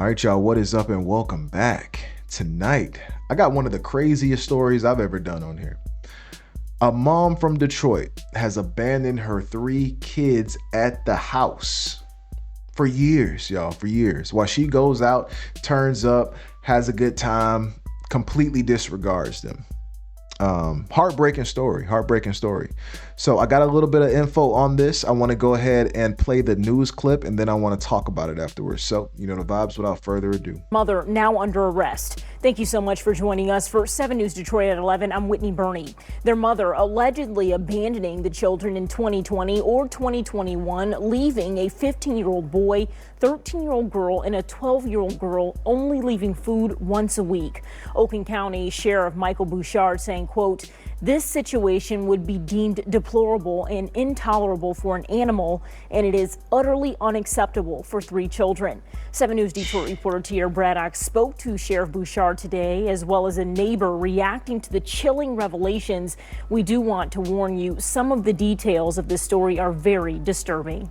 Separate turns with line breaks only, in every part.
All right, y'all, what is up and welcome back. Tonight, I got one of the craziest stories I've ever done on here. A mom from Detroit has abandoned her 3 kids at the house for years, y'all, for years. While she goes out, turns up, has a good time, completely disregards them. Heartbreaking story. So I got a little bit of info on this. I want to go ahead and play the news clip, and then I want to talk about it afterwards. So, you know the vibes. Without further ado.
Mother now under arrest. Thank you so much for joining us for 7 News Detroit at 11. I'm Whitney Burney. Their mother allegedly abandoning the children in 2020 or 2021, leaving a 15-year-old boy, 13-year-old girl, and a 12-year-old girl, only leaving food once a week. Oakland County Sheriff Michael Bouchard saying, quote, "This situation would be deemed deplorable and intolerable for an animal, and it is utterly unacceptable for 3 children." 7 News Detroit reporter Tierra Braddock spoke to Sheriff Bouchard today, as well as a neighbor reacting to the chilling revelations. We do want to warn you, some of the details of this story are very disturbing.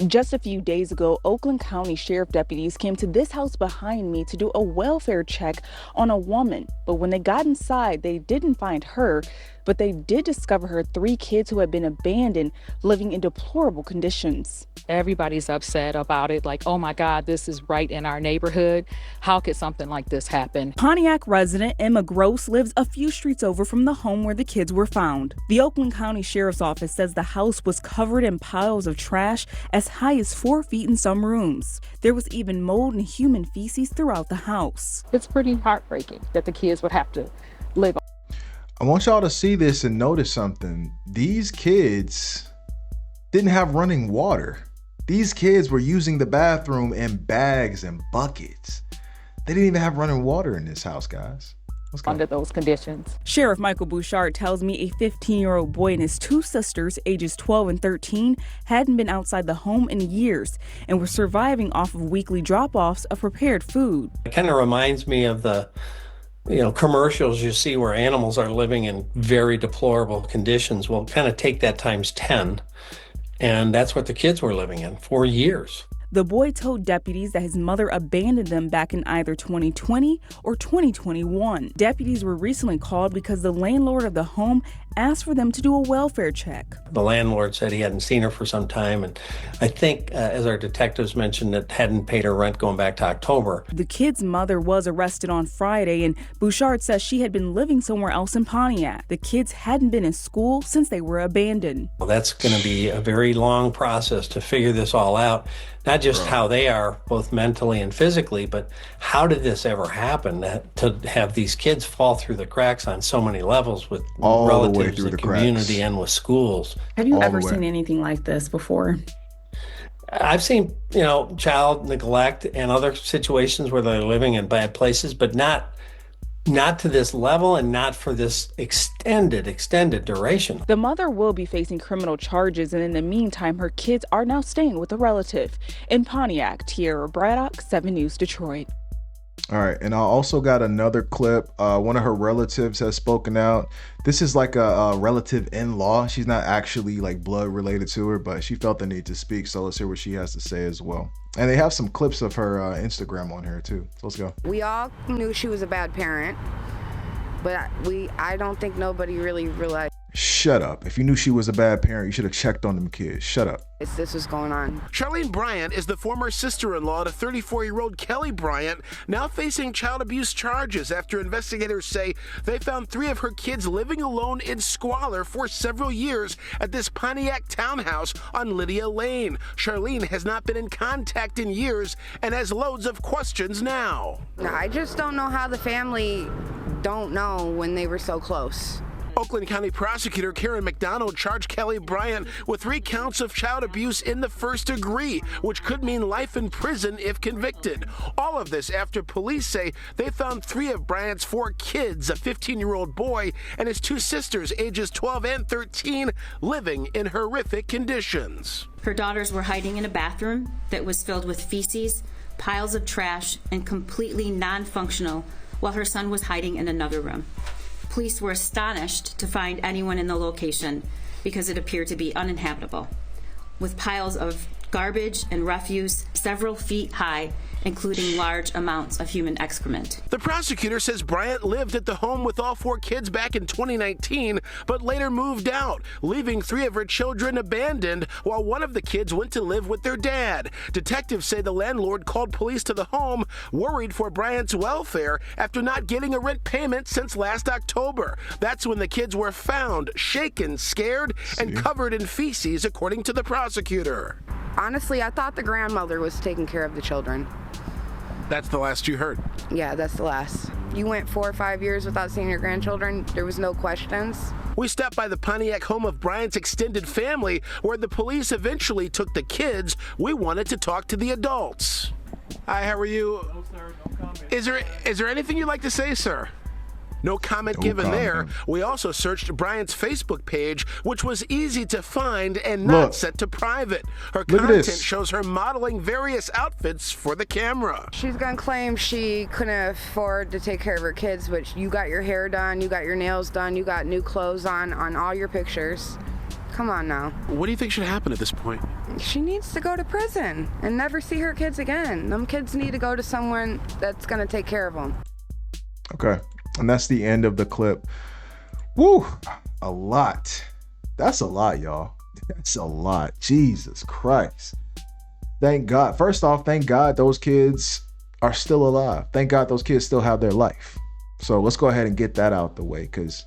Just a few days ago, Oakland County Sheriff deputies came to this house behind me to do a welfare check on a woman. But when they got inside, they didn't find her, but they did discover her 3 kids who had been abandoned, living in deplorable conditions.
Everybody's upset about it, like, oh my God, this is right in our neighborhood. How could something like this happen?
Pontiac resident Emma Gross lives a few streets over from the home where the kids were found. The Oakland County Sheriff's Office says the house was covered in piles of trash as high as 4 feet in some rooms. There was even mold and human feces throughout the house.
It's pretty heartbreaking that the kids would have to live.
I want y'all to see this and notice something. These kids didn't have running water. These kids were using the bathroom in bags and buckets. They didn't even have running water in this house, guys.
Under those conditions.
Sheriff Michael Bouchard tells me a 15-year-old boy and his 2 sisters, ages 12 and 13, hadn't been outside the home in years and were surviving off of weekly drop-offs of prepared food.
It kind of reminds me of the commercials you see where animals are living in very deplorable conditions. Well, kind of take that times 10, and that's what the kids were living in for years.
The boy told deputies that his mother abandoned them back in either 2020 or 2021. Deputies were recently called because the landlord of the home asked for them to do a welfare check.
The landlord said he hadn't seen her for some time, and I think, as our detectives mentioned, that hadn't paid her rent going back to October.
The kid's mother was arrested on Friday, and Bouchard says she had been living somewhere else in Pontiac. The kids hadn't been in school since they were abandoned.
Well, that's going to be a very long process to figure this all out. Not just how they are, both mentally and physically, but how did this ever happen, to have these kids fall through the cracks on so many levels with relatives and community and with schools.
Have you ever seen anything like this before?
I've seen, child neglect and other situations where they're living in bad places, but not to this level and not for this extended duration.
The mother will be facing criminal charges, and in the meantime, her kids are now staying with a relative. In Pontiac, Tierra Braddock, 7 News Detroit.
All right, and I also got another clip. One of her relatives has spoken out. This is like a relative in-law. She's not actually like blood related to her, but she felt the need to speak. So let's hear what she has to say as well. And they have some clips of her Instagram on here too. So let's go.
We all knew she was a bad parent, but I don't think nobody really realized.
Shut up. If you knew she was a bad parent, you should have checked on them kids. Shut up.
This was going on.
Charlene Bryant is the former sister-in-law to 34-year-old Kelly Bryant, now facing child abuse charges after investigators say they found 3 of her kids living alone in squalor for several years at this Pontiac townhouse on Lydia Lane. Charlene has not been in contact in years and has loads of questions now.
I just don't know how the family don't know when they were so close.
Oakland County Prosecutor Karen McDonald charged Kelly Bryant with 3 counts of child abuse in the first degree, which could mean life in prison if convicted. All of this after police say they found 3 of Bryant's 4 kids, a 15-year-old boy and his 2 sisters, ages 12 and 13, living in horrific conditions.
Her daughters were hiding in a bathroom that was filled with feces, piles of trash, and completely non-functional, while her son was hiding in another room. Police were astonished to find anyone in the location because it appeared to be uninhabitable, with piles of garbage and refuse several feet high, including large amounts of human excrement.
The prosecutor says Bryant lived at the home with all 4 kids back in 2019, but later moved out, leaving 3 of her children abandoned while one of the kids went to live with their dad. Detectives say the landlord called police to the home, worried for Bryant's welfare after not getting a rent payment since last October. That's when the kids were found, shaken, scared, and covered in feces, according to the prosecutor.
Honestly, I thought the grandmother was taking care of the children.
That's the last you heard.
Yeah, that's the last. You went 4 or 5 years without seeing your grandchildren. There was no questions.
We stopped by the Pontiac home of Bryant's extended family, where the police eventually took the kids. We wanted to talk to the adults. Hi, how are you?
No, sir, no comment.
Is there anything you'd like to say, sir? No comment given there. We also searched Bryant's Facebook page, which was easy to find and not set to private. Her content shows her modeling various outfits for the camera.
She's gonna claim she couldn't afford to take care of her kids, but you got your hair done, you got your nails done, you got new clothes on all your pictures. Come on now.
What do you think should happen at this point?
She needs to go to prison and never see her kids again. Them kids need to go to someone that's gonna take care of them.
Okay. And that's the end of the clip. Woo! A lot. That's a lot, y'all. That's a lot. Jesus Christ. Thank God. First off, thank God those kids are still alive. Thank God those kids still have their life. So let's go ahead and get that out the way, because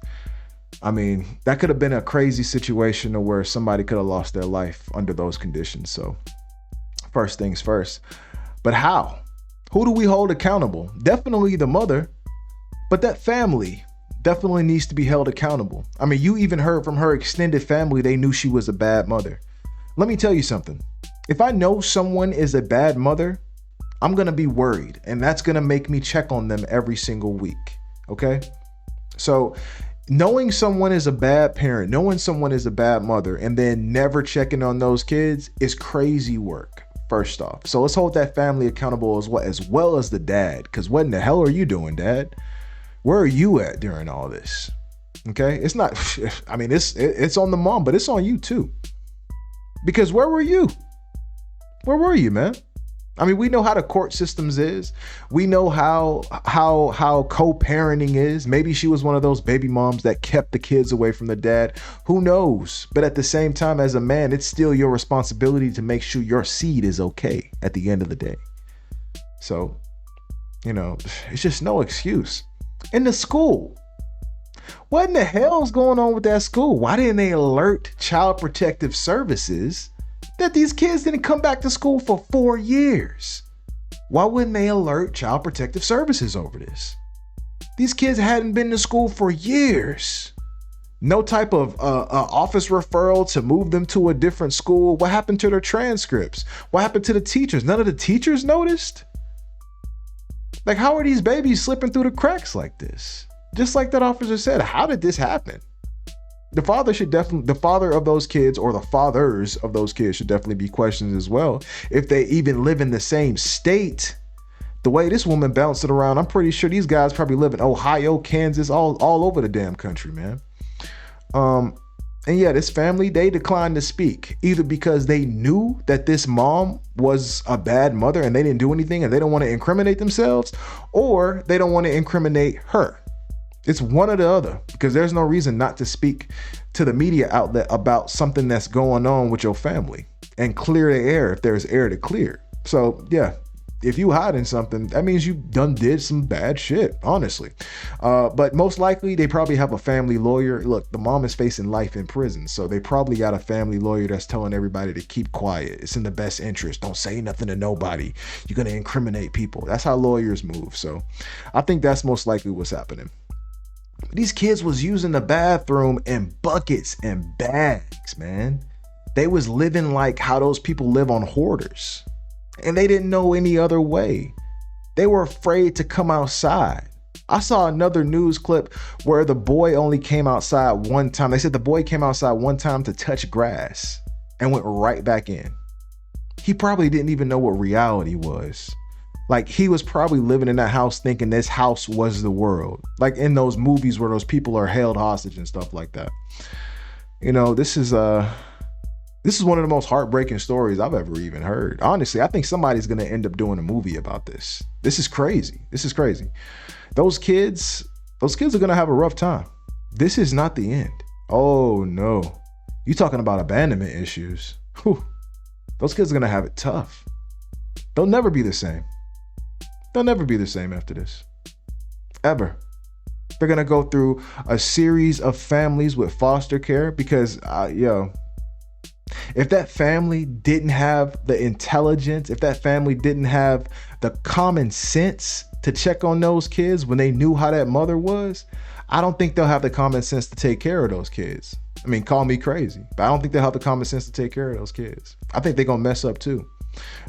I mean, that could have been a crazy situation where somebody could have lost their life under those conditions. So first things first. But how? Who do we hold accountable? Definitely the mother. But that family definitely needs to be held accountable. I mean, you even heard from her extended family, they knew she was a bad mother. Let me tell you something. If I know someone is a bad mother, I'm going to be worried. And that's going to make me check on them every single week. Okay? So knowing someone is a bad parent, knowing someone is a bad mother, and then never checking on those kids is crazy work. First off. So let's hold that family accountable as well as the dad. Because what in the hell are you doing, Dad? Where are you at during all this? Okay, it's not, I mean, it's on the mom, but it's on you too. Because where were you? Where were you, man? I mean, we know how the court systems is. We know how co-parenting is. Maybe she was one of those baby moms that kept the kids away from the dad. Who knows? But at the same time, as a man, it's still your responsibility to make sure your seed is okay at the end of the day. So, you know, it's just no excuse. In the school, what in the hell's going on with that school? Why didn't they alert Child Protective Services that these kids didn't come back to school for 4 years? Why wouldn't they alert Child Protective Services over this? These kids hadn't been to school for years. No type of office referral to move them to a different school. What happened to their transcripts? What happened to the teachers? None of the teachers noticed? Like, how are these babies slipping through the cracks like this? Just like that officer said, how did this happen? The father of those kids, or the fathers of those kids, should definitely be questioned as well. If they even live in the same state, the way this woman bounced it around, I'm pretty sure these guys probably live in Ohio, Kansas, all over the damn country, man. And yeah, this family, they declined to speak, either because they knew that this mom was a bad mother and they didn't do anything and they don't want to incriminate themselves, or they don't want to incriminate her. It's one or the other, because there's no reason not to speak to the media outlet about something that's going on with your family and clear the air if there's air to clear. So yeah, if you hiding something, that means you done did some bad shit, honestly. But most likely they probably have a family lawyer. Look, the mom is facing life in prison, so they probably got a family lawyer that's telling everybody to keep quiet. It's in the best interest. Don't say nothing to nobody. You're going to incriminate people. That's how lawyers move. So I think that's most likely what's happening. These kids was using the bathroom in buckets and bags, man. They was living like how those people live on hoarders. And they didn't know any other way. They were afraid to come outside. I saw another news clip where the boy only came outside one time. They said the boy came outside one time to touch grass and went right back in. He probably didn't even know what reality was. Like, he was probably living in that house thinking this house was the world. Like in those movies where those people are held hostage and stuff like that. You know, this is This is one of the most heartbreaking stories I've ever even heard. Honestly, I think somebody's going to end up doing a movie about this. This is crazy. This is crazy. Those kids are going to have a rough time. This is not the end. Oh no. You talking about abandonment issues. Whew. Those kids are going to have it tough. They'll never be the same. They'll never be the same after this. Ever. They're going to go through a series of families with foster care because, if that family didn't have the intelligence, if that family didn't have the common sense to check on those kids when they knew how that mother was, I don't think they'll have the common sense to take care of those kids. I mean, call me crazy, but I don't think they'll have the common sense to take care of those kids. I think they're going to mess up too.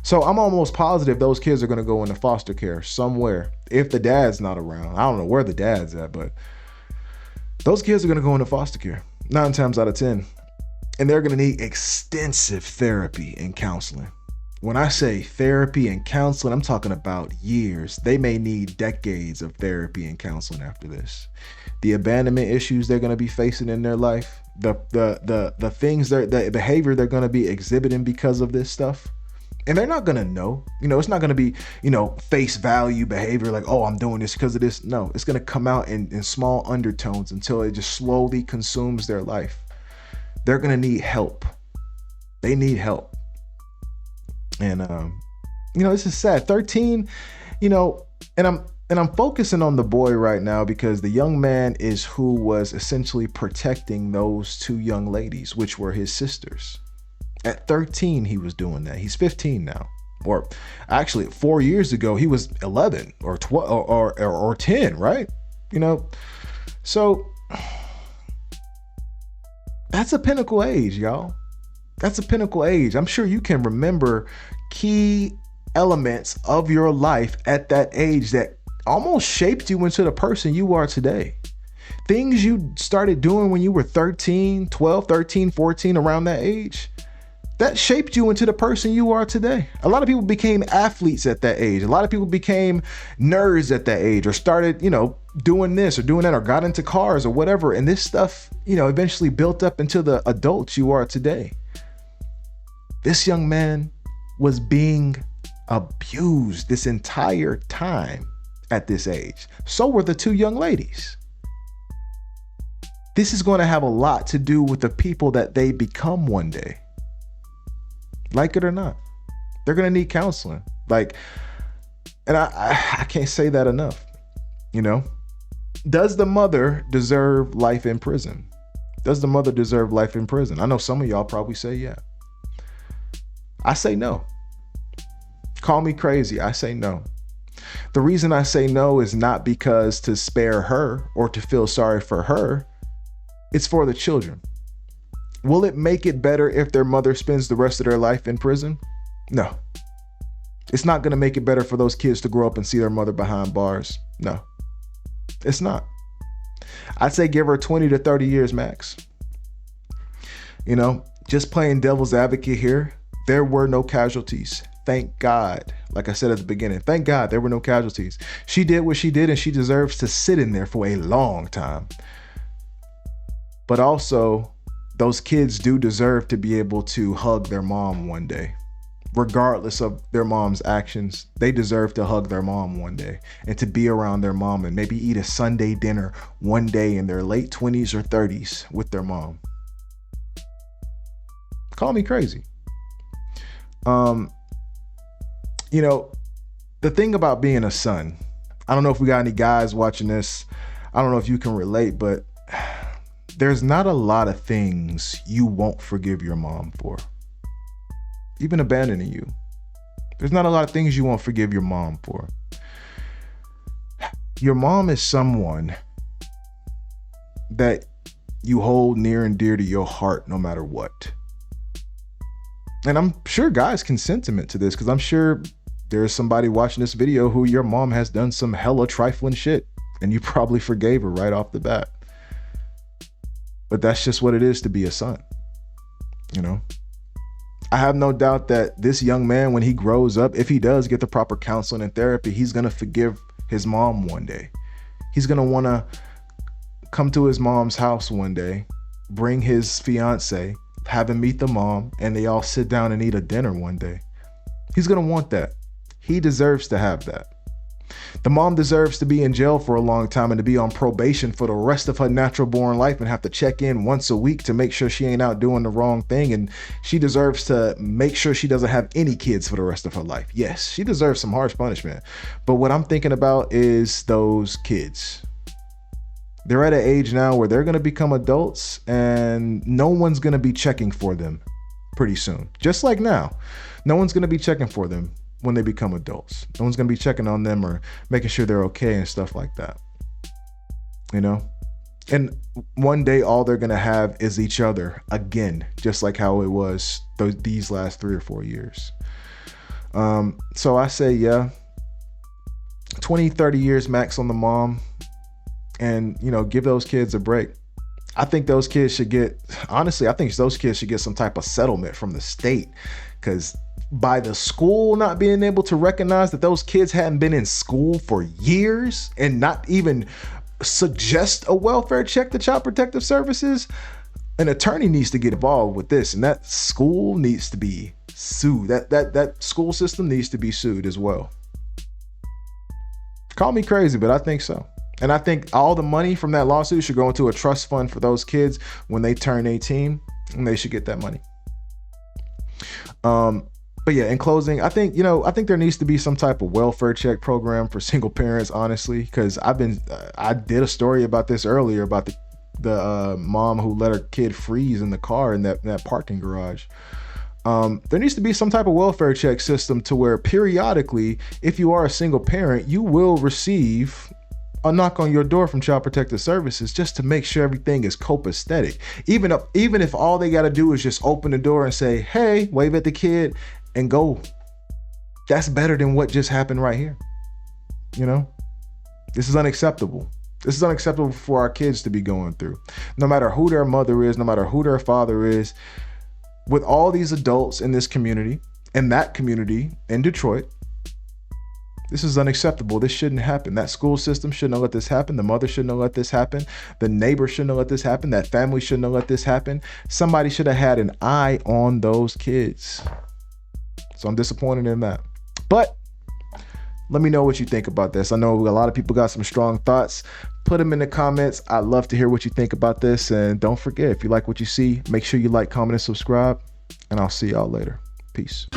So I'm almost positive those kids are going to go into foster care somewhere if the dad's not around. I don't know where the dad's at, but those kids are going to go into foster care 9 times out of 10. And they're going to need extensive therapy and counseling. When I say therapy and counseling, I'm talking about years. They may need decades of therapy and counseling after this. The abandonment issues they're going to be facing in their life, the things, the behavior they're going to be exhibiting because of this stuff. And they're not going to know, it's not going to be, face value behavior like, oh, I'm doing this because of this. No, it's going to come out in small undertones until it just slowly consumes their life. They're going to need help. They need help. And, this is sad. 13, and I'm focusing on the boy right now because the young man is who was essentially protecting those 2 young ladies, which were his sisters. At 13, he was doing that. He's 15 now. Or actually 4 years ago, he was 11 or 12 or 10, right? So that's a pinnacle age, y'all. That's a pinnacle age. I'm sure you can remember key elements of your life at that age that almost shaped you into the person you are today. Things you started doing when you were 13, 12, 13, 14, around that age, that shaped you into the person you are today. A lot of people became athletes at that age. A lot of people became nerds at that age or started, doing this or doing that or got into cars or whatever. And this stuff, eventually built up into the adults you are today. This young man was being abused this entire time at this age. So were the 2 young ladies. This is going to have a lot to do with the people that they become one day. Like it or not, they're going to need counseling. And I can't say that enough. Does the mother deserve life in prison? Does the mother deserve life in prison? I know some of y'all probably say yeah. I say no. Call me crazy. I say no. The reason I say no is not because to spare her or to feel sorry for her. It's for the children. Will it make it better if their mother spends the rest of their life in prison? No. It's not going to make it better for those kids to grow up and see their mother behind bars. No, it's not. I'd say give her 20 to 30 years max. Just playing devil's advocate here. There were no casualties. Thank God. Like I said at the beginning, thank God there were no casualties. She did what she did and she deserves to sit in there for a long time. But also, those kids do deserve to be able to hug their mom one day. Regardless of their mom's actions, they deserve to hug their mom one day and to be around their mom and maybe eat a Sunday dinner one day in their late 20s or 30s with their mom. Call me crazy. The thing about being a son, I don't know if we got any guys watching this. I don't know if you can relate, but there's not a lot of things you won't forgive your mom for. Even abandoning you. There's not a lot of things you won't forgive your mom for. Your mom is someone that you hold near and dear to your heart no matter what. And I'm sure guys can sentiment to this because I'm sure there's somebody watching this video who your mom has done some hella trifling shit and you probably forgave her right off the bat. But that's just what it is to be a son. I have no doubt that this young man, when he grows up, if he does get the proper counseling and therapy, he's going to forgive his mom one day. He's going to want to come to his mom's house one day, bring his fiance, have him meet the mom, and they all sit down and eat a dinner one day. He's going to want that. He deserves to have that. The mom deserves to be in jail for a long time and to be on probation for the rest of her natural born life and have to check in once a week to make sure she ain't out doing the wrong thing. And she deserves to make sure she doesn't have any kids for the rest of her life. Yes, she deserves some harsh punishment. But what I'm thinking about is those kids. They're at an age now where they're going to become adults and no one's going to be checking for them pretty soon. Just like now, no one's going to be checking for them when they become adults. No one's going to be checking on them or making sure they're okay and stuff like that. You know? And one day all they're going to have is each other again, just like how it was these last 3 or 4 years. So I say, yeah, 20, 30 years max on the mom, and, you know, give those kids a break. I think those kids should get, honestly, I think those kids should get some type of settlement from the state, because by the school not being able to recognize that those kids hadn't been in school for years and not even suggest a welfare check to Child Protective Services, an attorney needs to get involved with this, and that school needs to be sued. That school system needs to be sued as well. Call me crazy, but I think so. And I think all the money from that lawsuit should go into a trust fund for those kids when they turn 18, and they should get that money. But yeah, in closing, I think there needs to be some type of welfare check program for single parents, honestly, because I did a story about this earlier about the mom who let her kid freeze in the car in that parking garage. There needs to be some type of welfare check system to where periodically, if you are a single parent, you will receive a knock on your door from Child Protective Services just to make sure everything is copacetic. Even if all they got to do is just open the door and say, hey, wave at the kid and go. That's better than what just happened right here. You know, this is unacceptable. This is unacceptable for our kids to be going through. No matter who their mother is, no matter who their father is, with all these adults in this community, in that community in Detroit, this is unacceptable. This shouldn't happen. That school system shouldn't have let this happen. The mother shouldn't have let this happen. The neighbor shouldn't have let this happen. That family shouldn't have let this happen. Somebody should have had an eye on those kids. So I'm disappointed in that. But let me know what you think about this. I know a lot of people got some strong thoughts. Put them in the comments. I'd love to hear what you think about this. And don't forget, if you like what you see, make sure you like, comment, and subscribe. And I'll see y'all later. Peace.